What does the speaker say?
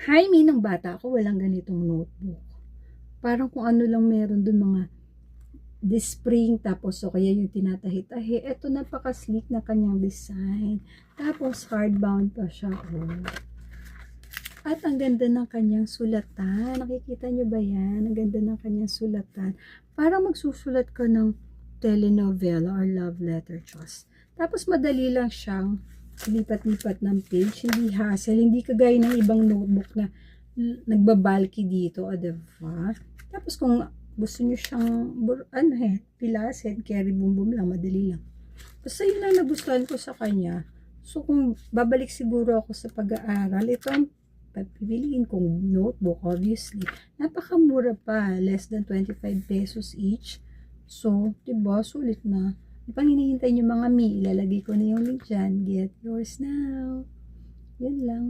Hi, nung bata ako, walang ganitong notebook. Parang kung ano lang meron dun mga dispring, tapos o kaya yung tinatahi-tahi. Eto, napaka-sleek na kanyang design. Tapos hardbound pa siya. Oh. At ang ganda ng kanyang sulatan. Nakikita nyo ba yan? Ang ganda ng kanyang sulatan. Parang magsusulat ka ng telenovela or love letter, Diyos. Tapos madali lang siyang lipat-lipat ng page. Hindi hassle. Hindi kagaya ng ibang notebook na nagbabalki dito. O, diba? Tapos kung gusto nyo siyang pilasin, carry boom boom lang, madali lang. Basta yun ang nagustuhan ko sa kanya. So kung babalik siguro ako sa pag-aaral, ito ang pipiliin kong notebook, obviously. Napakamura pa, less than 25 pesos each. So, diba, sulit na. Pang hinihintay nyo mga mi, ilalagay ko na yung link dyan. Get yours now. Yan lang.